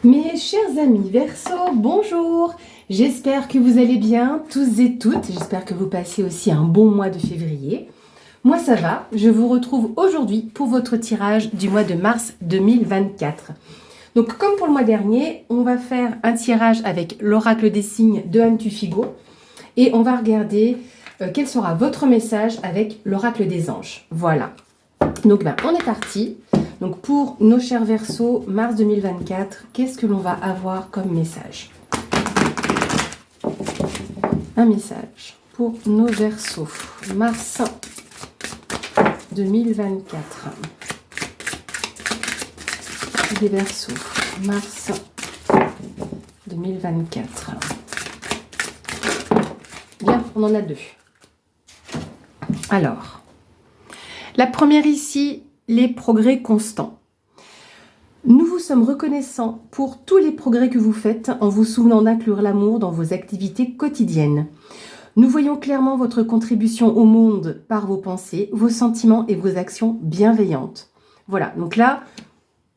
Mes chers amis Verseau, bonjour. J'espère que vous allez bien, tous et toutes. J'espère que vous passez aussi un bon mois de février. Moi ça va, je vous retrouve aujourd'hui pour votre tirage du mois de mars 2024. Donc comme pour le mois dernier, on va faire un tirage avec l'oracle des signes de Anne Tufigo. Et on va regarder quel sera votre message avec l'oracle des anges. Voilà. Donc on est parti. Donc pour nos chers Verseaux, mars 2024, qu'est-ce que l'on va avoir comme message? Un message pour nos Verseaux, mars 2024. Des Verseaux, mars 2024. Bien, on en a deux. Alors, la première ici, les progrès constants. Nous vous sommes reconnaissants pour tous les progrès que vous faites en vous souvenant d'inclure l'amour dans vos activités quotidiennes. Nous voyons clairement votre contribution au monde par vos pensées, vos sentiments et vos actions bienveillantes. Voilà, donc là,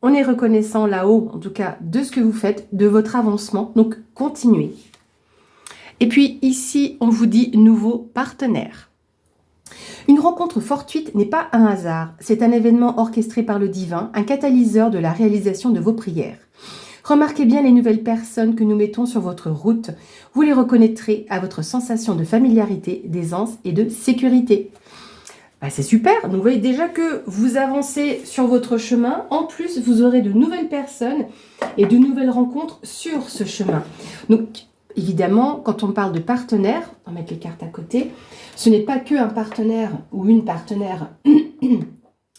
on est reconnaissant là-haut, en tout cas, de ce que vous faites, de votre avancement, donc continuez. Et puis ici, on vous dit nouveau partenaire. Une rencontre fortuite n'est pas un hasard, c'est un événement orchestré par le divin, un catalyseur de la réalisation de vos prières. Remarquez bien les nouvelles personnes que nous mettons sur votre route, vous les reconnaîtrez à votre sensation de familiarité, d'aisance et de sécurité. C'est super, donc vous voyez déjà que vous avancez sur votre chemin, en plus vous aurez de nouvelles personnes et de nouvelles rencontres sur ce chemin. Donc évidemment, quand on parle de partenaire, on va mettre les cartes à côté, ce n'est pas qu'un partenaire ou une partenaire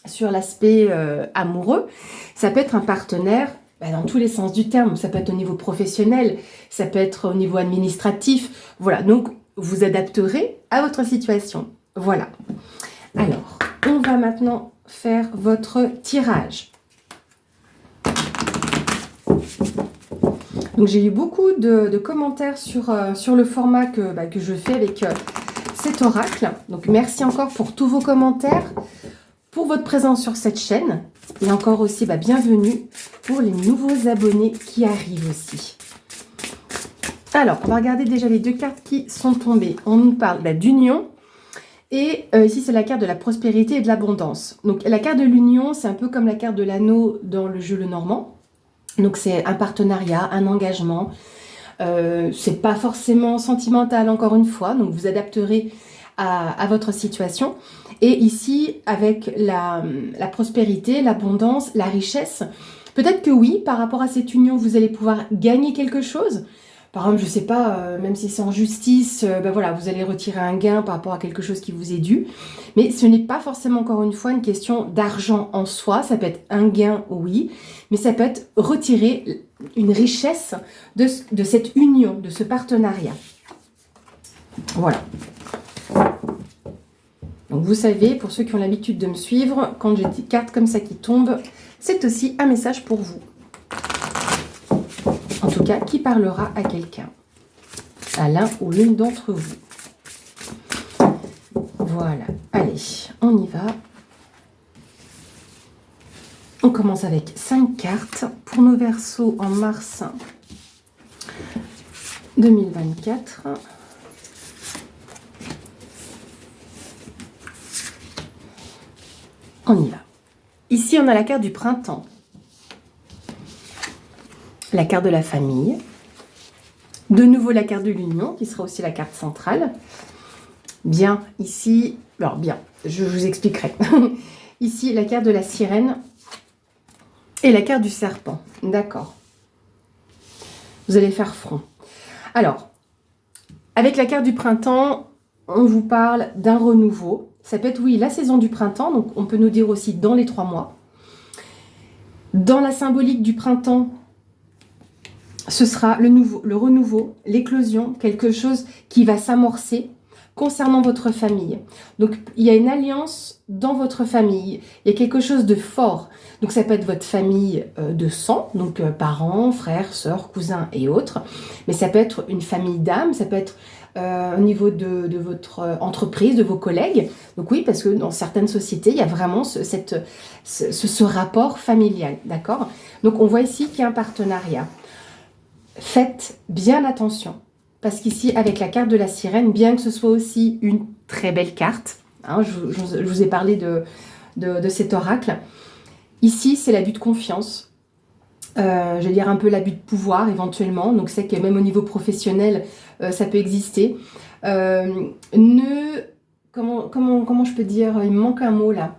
sur l'aspect amoureux, ça peut être un partenaire dans tous les sens du terme, ça peut être au niveau professionnel, ça peut être au niveau administratif, voilà, donc vous adapterez à votre situation, voilà. Alors, on va maintenant faire votre tirage. Donc j'ai eu beaucoup de commentaires sur le format que je fais avec cet oracle. Donc merci encore pour tous vos commentaires, pour votre présence sur cette chaîne. Et encore aussi bienvenue pour les nouveaux abonnés qui arrivent aussi. Alors, on va regarder déjà les deux cartes qui sont tombées. On nous parle d'union. Et ici, c'est la carte de la prospérité et de l'abondance. Donc la carte de l'union, c'est un peu comme la carte de l'anneau dans le jeu Lenormand. Donc c'est un partenariat, un engagement. C'est pas forcément sentimental encore une fois. Donc vous adapterez à votre situation. Et ici, avec la prospérité, l'abondance, la richesse, peut-être que oui, par rapport à cette union, vous allez pouvoir gagner quelque chose. Par exemple, je ne sais pas, même si c'est en justice, voilà, vous allez retirer un gain par rapport à quelque chose qui vous est dû. Mais ce n'est pas forcément, encore une fois, une question d'argent en soi. Ça peut être un gain, oui, mais ça peut être retirer une richesse de cette union, de ce partenariat. Voilà. Donc vous savez, pour ceux qui ont l'habitude de me suivre, quand j'ai des cartes comme ça qui tombent, c'est aussi un message pour vous. En tout cas, qui parlera à quelqu'un, à l'un ou l'une d'entre vous. Voilà, allez, on y va. On commence avec 5 cartes pour nos Verseaux en mars 2024. On y va. Ici, on a la carte du printemps. La carte de la famille. De nouveau, la carte de l'union, qui sera aussi la carte centrale. Bien, ici... Alors, bien, je vous expliquerai. Ici, la carte de la sirène et la carte du serpent. D'accord. Vous allez faire front. Alors, avec la carte du printemps, on vous parle d'un renouveau. Ça peut être, oui, la saison du printemps, donc on peut nous dire aussi dans les 3 mois. Dans la symbolique du printemps, ce sera le renouveau, l'éclosion, quelque chose qui va s'amorcer concernant votre famille. Donc, il y a une alliance dans votre famille. Il y a quelque chose de fort. Donc, ça peut être votre famille de sang, donc parents, frères, sœurs, cousins et autres. Mais ça peut être une famille d'âme, ça peut être au niveau de votre entreprise, de vos collègues. Donc oui, parce que dans certaines sociétés, il y a vraiment ce rapport familial, d'accord? Donc on voit ici qu'il y a un partenariat. Faites bien attention, parce qu'ici, avec la carte de la sirène, bien que ce soit aussi une très belle carte, hein, je vous ai parlé de cet oracle, ici, c'est l'abus de confiance. Je vais dire un peu l'abus de pouvoir éventuellement, donc c'est que même au niveau professionnel, ça peut exister. Comment je peux dire, il me manque un mot là.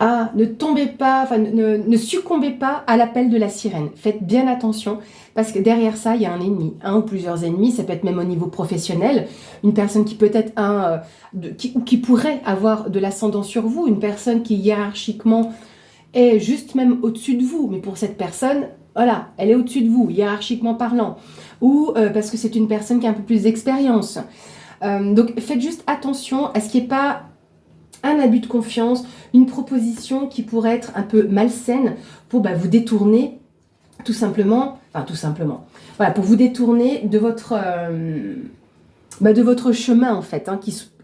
Ne tombez pas, enfin, ne succombez pas à l'appel de la sirène. Faites bien attention, parce que derrière ça, il y a un ennemi, un ou plusieurs ennemis. Ça peut être même au niveau professionnel, une personne qui peut être qui pourrait avoir de l'ascendant sur vous, une personne qui hiérarchiquement est juste même au-dessus de vous, mais pour cette personne, voilà, elle est au-dessus de vous, hiérarchiquement parlant, ou parce que c'est une personne qui a un peu plus d'expérience. Donc faites juste attention à ce qu'il n'y ait pas un abus de confiance, une proposition qui pourrait être un peu malsaine pour vous détourner tout simplement, voilà, pour vous détourner de votre chemin en fait, hein,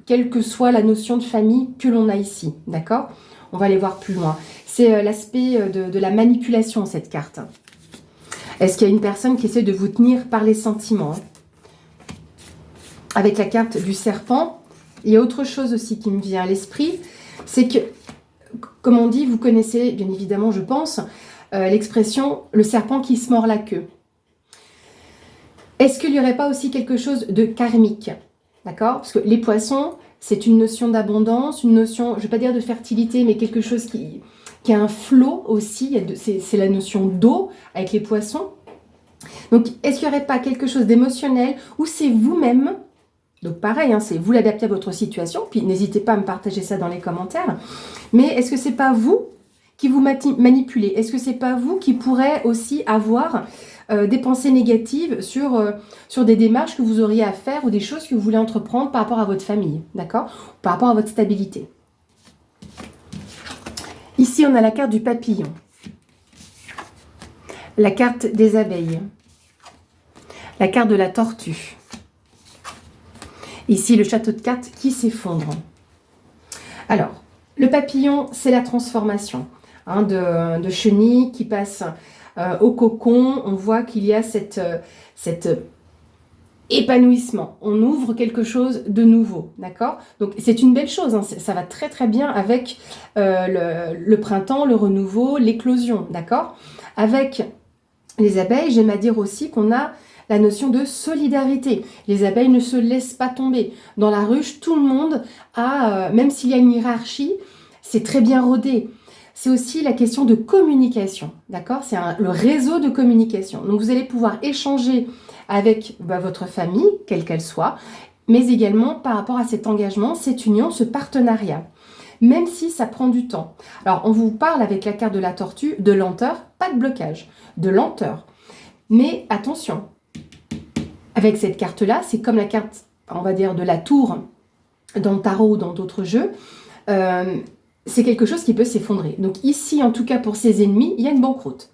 quelle que soit la notion de famille que l'on a ici, d'accord? On va aller voir plus loin. C'est l'aspect de la manipulation, cette carte. Est-ce qu'il y a une personne qui essaie de vous tenir par les sentiments, hein? Avec la carte du serpent, il y a autre chose aussi qui me vient à l'esprit, c'est que, comme on dit, vous connaissez bien évidemment, je pense, l'expression « le serpent qui se mord la queue ». Est-ce qu'il n'y aurait pas aussi quelque chose de karmique? D'accord? Parce que les poissons, c'est une notion d'abondance, une notion, je ne vais pas dire de fertilité, mais quelque chose qui a un flot aussi, c'est la notion d'eau avec les poissons. Donc, est-ce qu'il n'y aurait pas quelque chose d'émotionnel ou c'est vous-même? Donc pareil, hein, c'est vous l'adaptez à votre situation, puis n'hésitez pas à me partager ça dans les commentaires. Mais est-ce que c'est pas vous qui vous manipulez? Est-ce que c'est pas vous qui pourrez aussi avoir des pensées négatives sur des démarches que vous auriez à faire ou des choses que vous voulez entreprendre par rapport à votre famille, d'accord? Par rapport à votre stabilité. Ici, on a la carte du papillon, la carte des abeilles, la carte de la tortue. Ici, le château de cartes qui s'effondre. Alors, le papillon, c'est la transformation, hein, de chenille qui passe au cocon. On voit qu'il y a cet épanouissement. On ouvre quelque chose de nouveau, d'accord? Donc, c'est une belle chose, hein, ça va très très bien avec le printemps, le renouveau, l'éclosion, d'accord? Avec les abeilles, j'aime à dire aussi qu'on a la notion de solidarité. Les abeilles ne se laissent pas tomber. Dans la ruche, tout le monde a, même s'il y a une hiérarchie, c'est très bien rodé. C'est aussi la question de communication, d'accord? C'est le réseau de communication. Donc, vous allez pouvoir échanger avec votre famille, quelle qu'elle soit, mais également par rapport à cet engagement, cette union, ce partenariat. Même si ça prend du temps. Alors, on vous parle avec la carte de la tortue de lenteur, pas de blocage, de lenteur. Mais attention, avec cette carte-là, c'est comme la carte, on va dire, de la tour dans le tarot ou dans d'autres jeux. C'est quelque chose qui peut s'effondrer. Donc ici, en tout cas pour ses ennemis, il y a une banqueroute.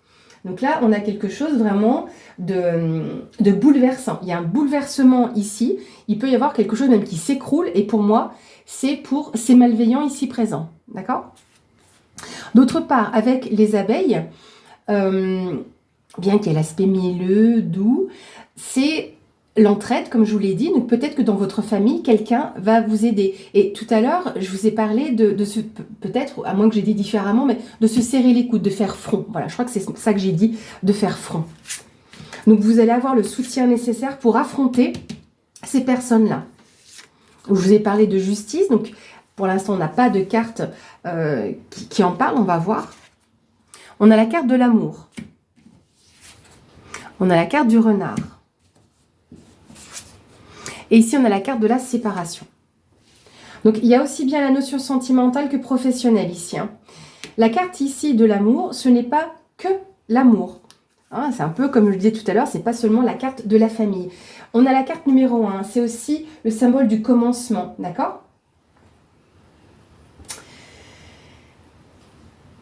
Donc là, on a quelque chose vraiment de bouleversant. Il y a un bouleversement ici. Il peut y avoir quelque chose même qui s'écroule. Et pour moi, c'est pour ces malveillants ici présents. D'accord? D'autre part, avec les abeilles, bien qu'il y ait l'aspect mielleux, doux, c'est l'entraide, comme je vous l'ai dit. Donc peut-être que dans votre famille, quelqu'un va vous aider. Et tout à l'heure, je vous ai parlé de ce, peut-être, à moins que j'ai dit différemment, mais de se serrer les coudes, de faire front. Voilà, je crois que c'est ça que j'ai dit, de faire front. Donc vous allez avoir le soutien nécessaire pour affronter ces personnes-là. Je vous ai parlé de justice, donc pour l'instant, on n'a pas de carte qui en parle, on va voir. On a la carte de l'amour. On a la carte du renard. Et ici, on a la carte de la séparation. Donc, il y a aussi bien la notion sentimentale que professionnelle ici, hein. La carte ici de l'amour, ce n'est pas que l'amour. Hein, c'est un peu comme je le disais tout à l'heure, c'est pas seulement la carte de la famille. On a la carte numéro 1, c'est aussi le symbole du commencement, d'accord?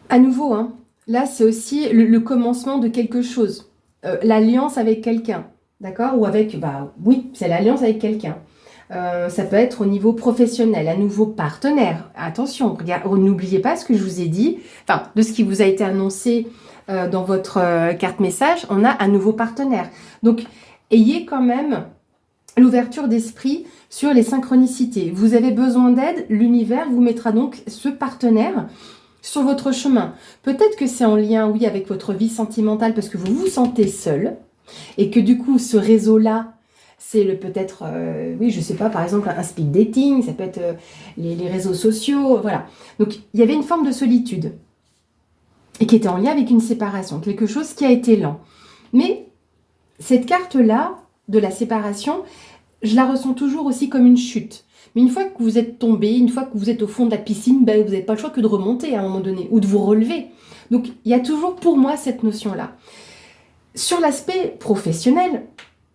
À nouveau, hein, là, c'est aussi le commencement de quelque chose. L'alliance avec quelqu'un. d'accord? Ou avec, oui, c'est l'alliance avec quelqu'un. Ça peut être au niveau professionnel, un nouveau partenaire. Attention, n'oubliez pas ce que je vous ai dit, enfin, de ce qui vous a été annoncé dans votre carte message, on a un nouveau partenaire. Donc, ayez quand même l'ouverture d'esprit sur les synchronicités. Vous avez besoin d'aide, l'univers vous mettra donc ce partenaire sur votre chemin. Peut-être que c'est en lien, oui, avec votre vie sentimentale parce que vous vous sentez seul et que du coup, ce réseau-là, c'est peut-être, oui, je sais pas, par exemple, un speed dating, ça peut être les réseaux sociaux, voilà. Donc, il y avait une forme de solitude et qui était en lien avec une séparation, quelque chose qui a été lent. Mais cette carte-là, de la séparation, je la ressens toujours aussi comme une chute. Mais une fois que vous êtes tombé, une fois que vous êtes au fond de la piscine, vous n'avez pas le choix que de remonter à un moment donné, ou de vous relever. Donc, il y a toujours pour moi cette notion-là. Sur l'aspect professionnel,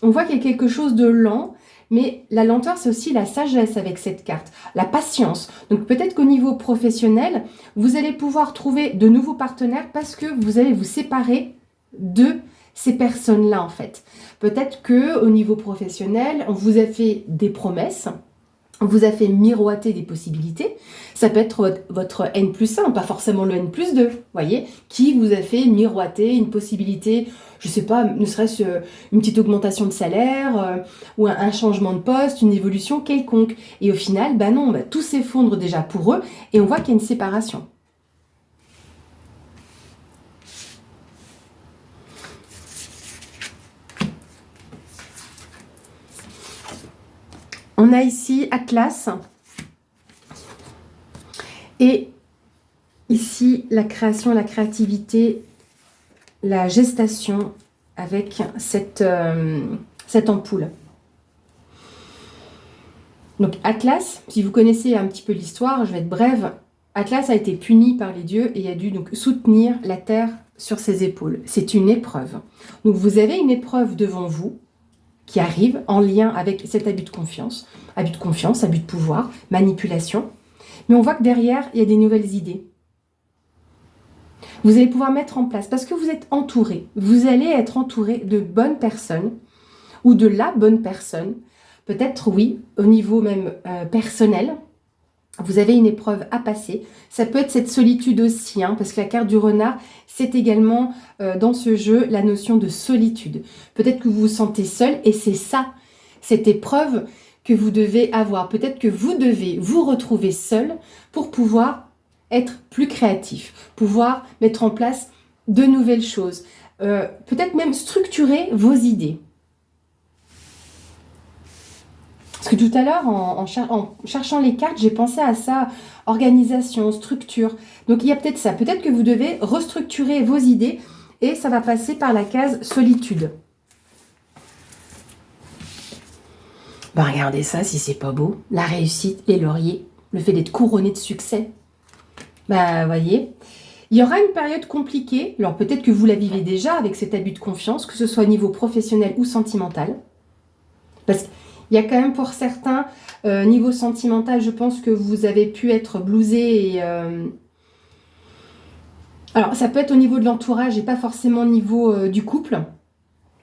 on voit qu'il y a quelque chose de lent, mais la lenteur, c'est aussi la sagesse avec cette carte, la patience. Donc peut-être qu'au niveau professionnel, vous allez pouvoir trouver de nouveaux partenaires parce que vous allez vous séparer de ces personnes-là, en fait. Peut-être qu'au niveau professionnel, on vous a fait des promesses, on vous a fait miroiter des possibilités. Ça peut être votre N+1, pas forcément le N+2, voyez, qui vous a fait miroiter une possibilité, je sais pas, ne serait-ce une petite augmentation de salaire, ou un changement de poste, une évolution quelconque. Et au final, non, tout s'effondre déjà pour eux, et on voit qu'il y a une séparation. On a ici Atlas et ici la création, la créativité, la gestation avec cette ampoule. Donc Atlas, si vous connaissez un petit peu l'histoire, je vais être brève, Atlas a été puni par les dieux et a dû donc soutenir la terre sur ses épaules. C'est une épreuve. Donc vous avez une épreuve devant vous qui arrive en lien avec cet abus de confiance, abus de pouvoir, manipulation. Mais on voit que derrière, il y a des nouvelles idées. Vous allez pouvoir mettre en place, parce que vous êtes entouré, vous allez être entouré de bonnes personnes ou de la bonne personne. Peut-être, oui, au niveau même personnel, vous avez une épreuve à passer. Ça peut être cette solitude aussi, parce que la carte du renard, c'est également dans ce jeu la notion de solitude. Peut-être que vous vous sentez seul et c'est ça, cette épreuve que vous devez avoir. Peut-être que vous devez vous retrouver seul pour pouvoir être plus créatif, pouvoir mettre en place de nouvelles choses. Peut-être même structurer vos idées. Parce que tout à l'heure, en cherchant les cartes, j'ai pensé à ça, organisation, structure. Donc il y a peut-être ça. Peut-être que vous devez restructurer vos idées et ça va passer par la case solitude. Regardez ça, si c'est pas beau. La réussite, les lauriers, le fait d'être couronné de succès. Voyez. Il y aura une période compliquée. Alors peut-être que vous la vivez déjà avec cet abus de confiance, que ce soit au niveau professionnel ou sentimental. Parce que il y a quand même pour certains, niveau sentimental, je pense que vous avez pu être blousé. Alors, ça peut être au niveau de l'entourage et pas forcément au niveau du couple.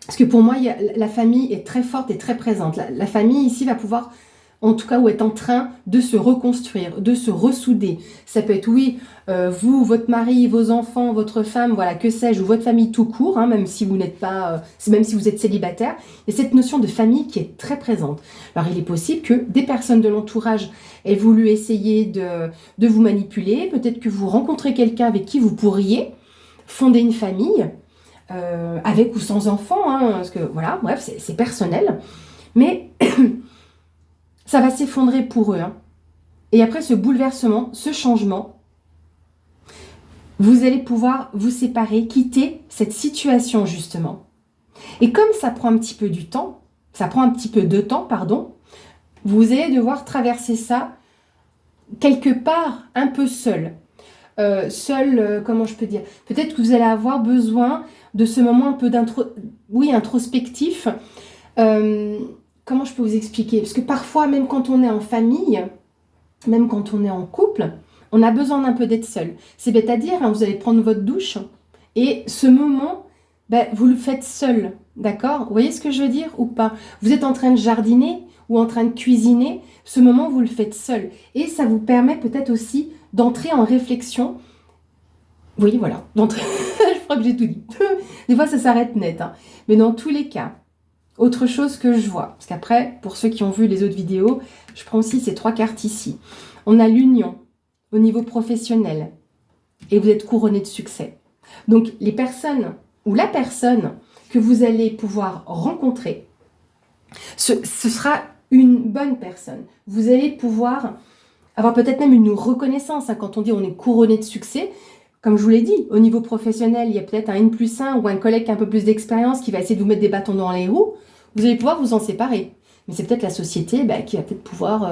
Parce que pour moi, la famille est très forte et très présente. La famille ici va pouvoir, en tout cas, ou est en train de se reconstruire, de se ressouder. Ça peut être, oui, vous, votre mari, vos enfants, votre femme, voilà, que sais-je, ou votre famille tout court, même si vous n'êtes pas, même si vous êtes célibataire. Et cette notion de famille qui est très présente. Alors, il est possible que des personnes de l'entourage aient voulu essayer de vous manipuler. Peut-être que vous rencontrez quelqu'un avec qui vous pourriez fonder une famille, avec ou sans enfants, parce que, voilà, bref, c'est personnel. Mais ça va s'effondrer pour eux. Et après ce bouleversement, ce changement, vous allez pouvoir vous séparer, quitter cette situation justement. Et comme ça prend un petit peu de temps, vous allez devoir traverser ça quelque part un peu seul. Comment je peux dire? Peut-être que vous allez avoir besoin de ce moment un peu introspectif. Comment je peux vous expliquer? Parce que parfois, même quand on est en famille, même quand on est en couple, on a besoin d'un peu d'être seul. C'est bête à dire, vous allez prendre votre douche et ce moment, vous le faites seul. D'accord? Vous voyez ce que je veux dire ou pas? Vous êtes en train de jardiner ou en train de cuisiner. Ce moment, vous le faites seul. Et ça vous permet peut-être aussi d'entrer en réflexion. Oui, voilà. D'entrer... je crois que j'ai tout dit. Des fois, ça s'arrête net. Hein. Mais dans tous les cas, autre chose que je vois. Parce qu'après, pour ceux qui ont vu les autres vidéos, je prends aussi ces 3 cartes ici. On a l'union au niveau professionnel. Et vous êtes couronné de succès. Donc, les personnes ou la personne que vous allez pouvoir rencontrer, ce sera une bonne personne. Vous allez pouvoir avoir peut-être même une reconnaissance. Hein, quand on dit on est couronné de succès, comme je vous l'ai dit, au niveau professionnel, il y a peut-être un N+1 ou un collègue qui a un peu plus d'expérience qui va essayer de vous mettre des bâtons dans les roues. Vous allez pouvoir vous en séparer. Mais c'est peut-être la société qui va peut-être pouvoir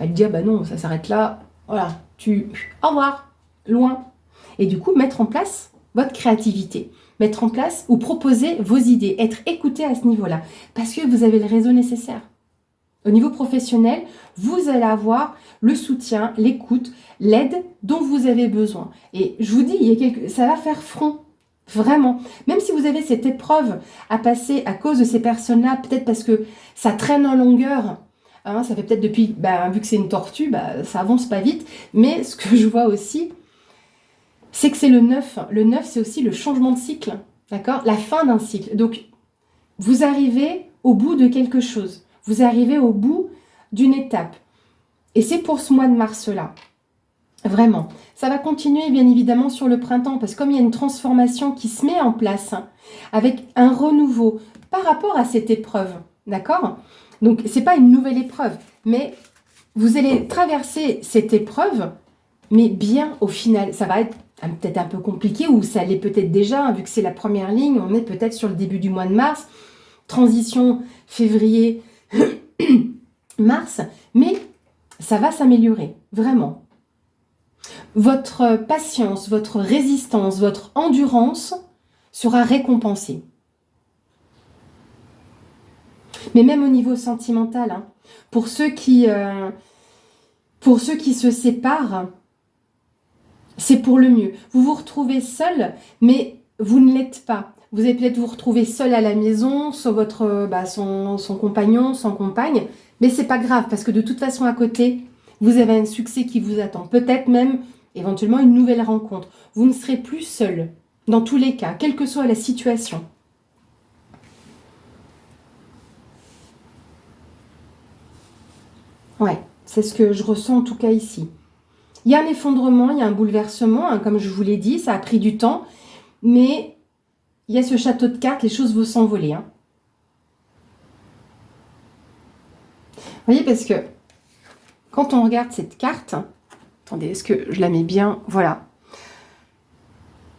lui dire non, ça s'arrête là. Voilà, au revoir, loin. Et du coup, mettre en place votre créativité. Mettre en place ou proposer vos idées. Être écouté à ce niveau-là. Parce que vous avez le réseau nécessaire. Au niveau professionnel, vous allez avoir le soutien, l'écoute, l'aide dont vous avez besoin. Et je vous dis, ça va faire front. Vraiment. Même si vous avez cette épreuve à passer à cause de ces personnes-là, peut-être parce que ça traîne en longueur. Hein, ça fait peut-être depuis, vu que c'est une tortue, ça avance pas vite. Mais ce que je vois aussi, c'est que c'est le 9. Le 9, c'est aussi le changement de cycle. D'accord? La fin d'un cycle. Donc, vous arrivez au bout de quelque chose. Vous arrivez au bout d'une étape. Et c'est pour ce mois de mars-là. Vraiment. Ça va continuer, bien évidemment, sur le printemps. Parce que comme il y a une transformation qui se met en place, avec un renouveau par rapport à cette épreuve. D'accord? Donc, ce n'est pas une nouvelle épreuve. Mais vous allez traverser cette épreuve, mais bien au final. Ça va être peut-être un peu compliqué, ou ça l'est peut-être déjà, vu que c'est la première ligne. On est peut-être sur le début du mois de mars. Transition février, mars. Mais ça va s'améliorer, vraiment. Votre patience, votre résistance, votre endurance sera récompensée. Mais même au niveau sentimental, hein, pour ceux qui se séparent, c'est pour le mieux. Vous vous retrouvez seul, mais vous ne l'êtes pas. Vous allez peut-être vous retrouver seul à la maison, sans votre, son compagnon, sans compagne, mais c'est pas grave, parce que de toute façon, à côté, vous avez un succès qui vous attend. Peut-être même, éventuellement, une nouvelle rencontre. Vous ne serez plus seul, dans tous les cas, quelle que soit la situation. Ouais, c'est ce que je ressens en tout cas ici. Il y a un effondrement, il y a un bouleversement, hein, comme je vous l'ai dit, ça a pris du temps, mais il y a ce château de cartes, les choses vont s'envoler. Hein. Vous voyez, parce que quand on regarde cette carte, attendez, est-ce que je la mets bien? Voilà.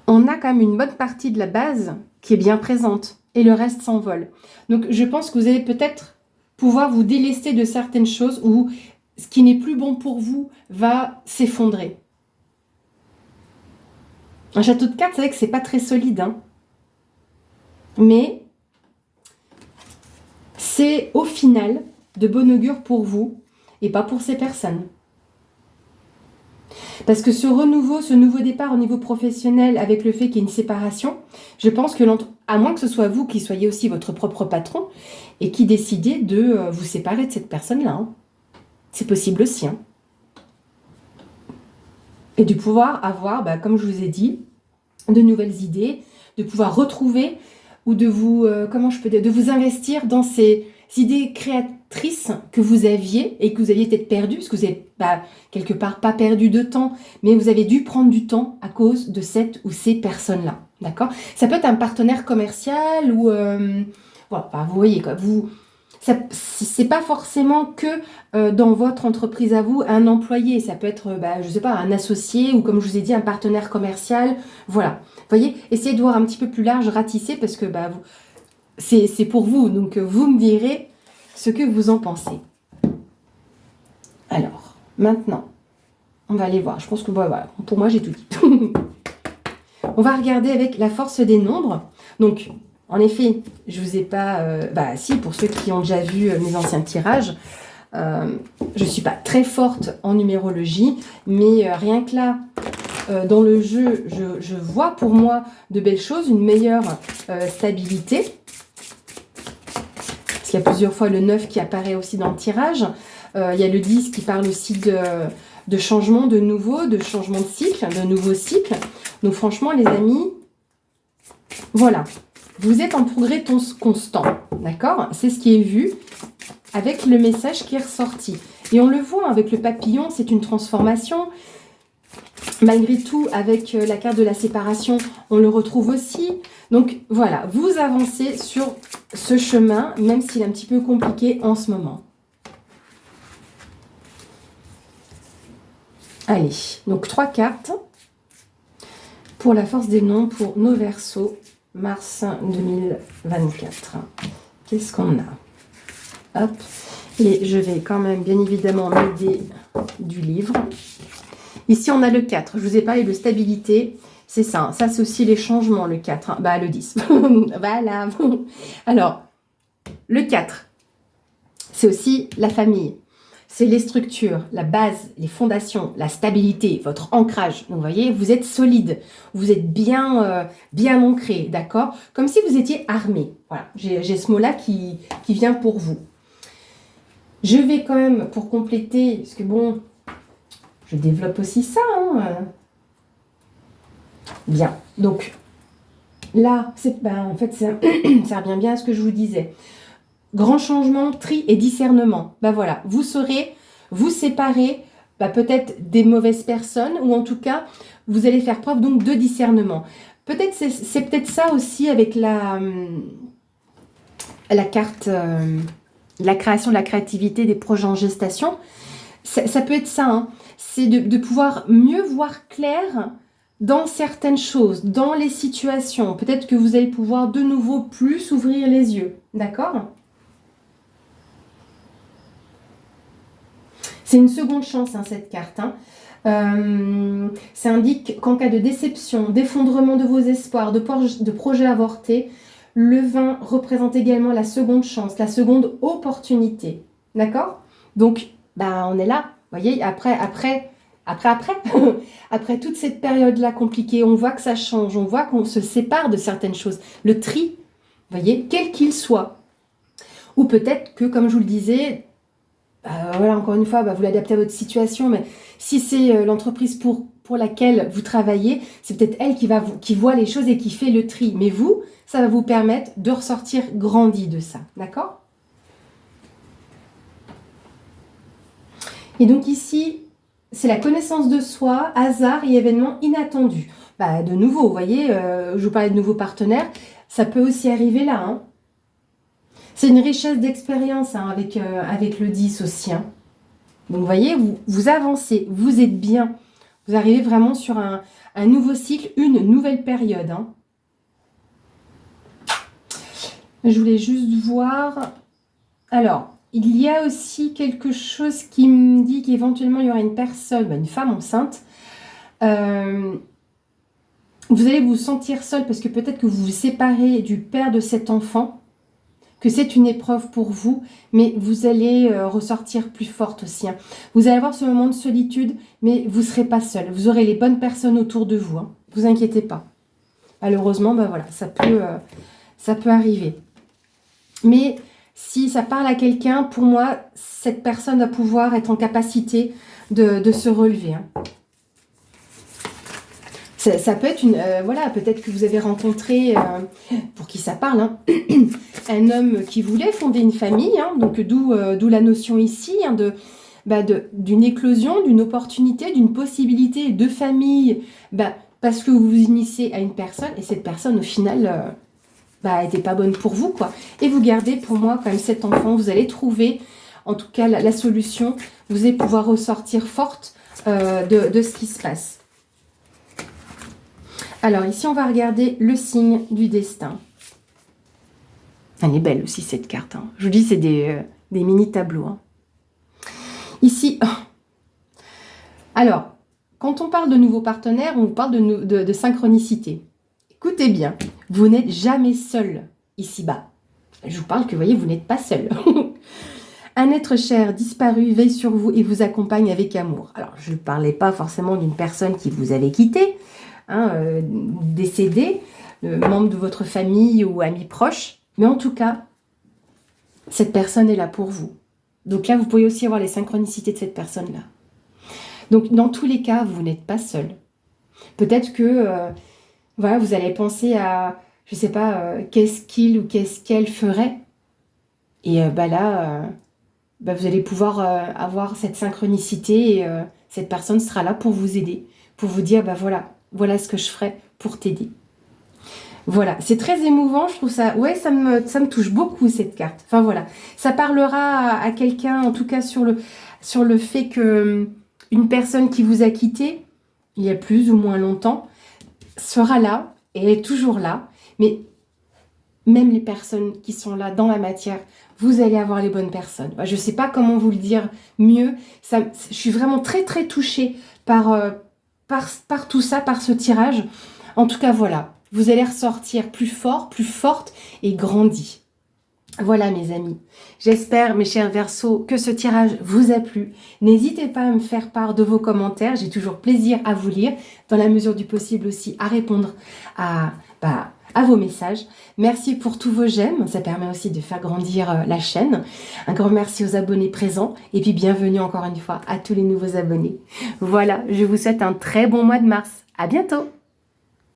On a quand même une bonne partie de la base qui est bien présente et le reste s'envole. Donc, je pense que vous allez peut-être pouvoir vous délester de certaines choses ou ce qui n'est plus bon pour vous va s'effondrer. Un château de cartes, c'est vrai que c'est pas très solide, hein. Mais c'est au final de bon augure pour vous et pas pour ces personnes. Parce que ce renouveau, ce nouveau départ au niveau professionnel avec le fait qu'il y ait une séparation, je pense que, à moins que ce soit vous qui soyez aussi votre propre patron et qui décidez de vous séparer de cette personne-là. Hein. C'est possible aussi. Hein. Et de pouvoir avoir, comme je vous ai dit, de nouvelles idées, de pouvoir retrouver ou de vous, de vous investir dans ces idées créatrices que vous aviez et que vous aviez peut-être perdues, parce que vous n'avez quelque part pas perdu de temps, mais vous avez dû prendre du temps à cause de cette ou ces personnes-là. D'accord? Ça peut être un partenaire commercial ou... voilà, vous voyez, quoi, c'est pas forcément que dans votre entreprise à vous, un employé. Ça peut être, je sais pas, un associé ou comme je vous ai dit, un partenaire commercial. Voilà. Vous voyez, essayez de voir un petit peu plus large, ratisser, parce que c'est pour vous. Donc, vous me direz ce que vous en pensez. Alors, maintenant, on va aller voir. Je pense que, voilà, pour moi, j'ai tout dit. On va regarder avec la force des nombres. Donc, en effet, je vous ai pas... si, pour ceux qui ont déjà vu mes anciens tirages, je ne suis pas très forte en numérologie, mais rien que là, dans le jeu, je vois pour moi de belles choses, une meilleure stabilité. parce qu'il y a plusieurs fois le 9 qui apparaît aussi dans le tirage. Il y a le 10 qui parle aussi de changement, de nouveau, de changement de cycle, de nouveau cycle. Donc franchement, les amis, voilà. Vous êtes en progrès constant, d'accord? C'est ce qui est vu avec le message qui est ressorti. Et on le voit avec le papillon, c'est une transformation. Malgré tout, avec la carte de la séparation, on le retrouve aussi. Donc voilà, vous avancez sur ce chemin, même s'il est un petit peu compliqué en ce moment. Allez, donc 3 cartes pour la force des noms pour nos Verseaux, mars 2024. Qu'est-ce qu'on a? Hop, et je vais quand même bien évidemment m'aider du livre. Ici, on a le 4. Je vous ai parlé de stabilité. C'est ça. Ça, c'est aussi les changements, le 4. Hein. Bah, le 10. Voilà. Alors, le 4, c'est aussi la famille. C'est les structures, la base, les fondations, la stabilité, votre ancrage. Donc, vous voyez, vous êtes solide. Vous êtes bien, bien ancré, d'accord? Comme si vous étiez armé. Voilà. J'ai ce mot-là qui vient pour vous. Je vais quand même, pour compléter, parce que bon... Je développe aussi ça. Hein. Bien. Donc, là, en fait, ça revient bien à ce que je vous disais. Grand changement, tri et discernement. Ben voilà, vous saurez vous séparer peut-être des mauvaises personnes ou en tout cas, vous allez faire preuve donc de discernement. Peut-être c'est peut-être ça aussi avec la carte, la création de la créativité des projets en gestation. Ça peut être ça, hein. C'est de pouvoir mieux voir clair dans certaines choses, dans les situations. Peut-être que vous allez pouvoir de nouveau plus ouvrir les yeux, d'accord? C'est une seconde chance, hein, cette carte. Hein. Ça indique qu'en cas de déception, d'effondrement de vos espoirs, de projets avortés, le 20 représente également la seconde chance, la seconde opportunité, d'accord? Donc, on est là. Vous voyez, après après toute cette période-là compliquée, on voit que ça change, on voit qu'on se sépare de certaines choses. Le tri, vous voyez, quel qu'il soit. Ou peut-être que, comme je vous le disais, voilà, encore une fois, vous l'adaptez à votre situation, mais si c'est l'entreprise pour laquelle vous travaillez, c'est peut-être elle qui voit les choses et qui fait le tri. Mais vous, ça va vous permettre de ressortir grandi de ça, d'accord? Et donc ici, c'est la connaissance de soi, hasard et événements inattendus. De nouveau, vous voyez, je vous parlais de nouveaux partenaires, ça peut aussi arriver là. Hein. C'est une richesse d'expérience hein, avec le 10 aussi. Hein. Donc vous voyez, vous avancez, vous êtes bien. Vous arrivez vraiment sur un nouveau cycle, une nouvelle période. Hein. Je voulais juste voir... Alors... Il y a aussi quelque chose qui me dit qu'éventuellement il y aura une personne, une femme enceinte. Vous allez vous sentir seul parce que peut-être que vous vous séparez du père de cet enfant, que c'est une épreuve pour vous, mais vous allez ressortir plus forte aussi. Hein. Vous allez avoir ce moment de solitude, mais vous ne serez pas seul. Vous aurez les bonnes personnes autour de vous. Hein. Vous inquiétez pas. Malheureusement, voilà, ça peut arriver. Mais... si ça parle à quelqu'un, pour moi, cette personne va pouvoir être en capacité de se relever. Hein. Ça peut être voilà, peut-être que vous avez rencontré, pour qui ça parle, hein, un homme qui voulait fonder une famille, hein, donc d'où la notion ici, hein, d'une éclosion, d'une opportunité, d'une possibilité de famille, parce que vous vous initiez à une personne, et cette personne, au final... n'était pas bonne pour vous, quoi. Et vous gardez, pour moi, quand même, cet enfant. Vous allez trouver, en tout cas, la solution. Vous allez pouvoir ressortir forte de ce qui se passe. Alors, ici, on va regarder le signe du destin. Elle est belle aussi, cette carte. Hein. Je vous dis, c'est des mini-tableaux. Hein. Ici, alors, quand on parle de nouveaux partenaires, on parle de synchronicité. Écoutez bien, vous n'êtes jamais seul ici-bas. Je vous parle que, vous voyez, vous n'êtes pas seul. Un être cher, disparu, veille sur vous et vous accompagne avec amour. Alors, je ne parlais pas forcément d'une personne qui vous avait quitté, hein, décédé, membre de votre famille ou ami proche, mais en tout cas, cette personne est là pour vous. Donc là, vous pouvez aussi avoir les synchronicités de cette personne-là. Donc dans tous les cas, vous n'êtes pas seul. Peut-être que voilà, vous allez penser à, je sais pas, qu'est-ce qu'il ou qu'est-ce qu'elle ferait. Et vous allez pouvoir avoir cette synchronicité et cette personne sera là pour vous aider, pour vous dire, voilà ce que je ferais pour t'aider. Voilà, c'est très émouvant, je trouve ça, ouais, ça me touche beaucoup cette carte. Enfin voilà, ça parlera à quelqu'un, en tout cas sur le fait que une personne qui vous a quitté, il y a plus ou moins longtemps, sera là et est toujours là, mais même les personnes qui sont là dans la matière, vous allez avoir les bonnes personnes. Je ne sais pas comment vous le dire mieux. Je suis vraiment très très touchée par tout ça, par ce tirage. En tout cas, voilà. Vous allez ressortir plus fort, plus forte et grandi. Voilà mes amis. J'espère, mes chers Verseaux, que ce tirage vous a plu. N'hésitez pas à me faire part de vos commentaires. J'ai toujours plaisir à vous lire, dans la mesure du possible aussi à répondre à vos messages. Merci pour tous vos j'aime. Ça permet aussi de faire grandir la chaîne. Un grand merci aux abonnés présents. Et puis bienvenue encore une fois à tous les nouveaux abonnés. Voilà, je vous souhaite un très bon mois de mars. À bientôt!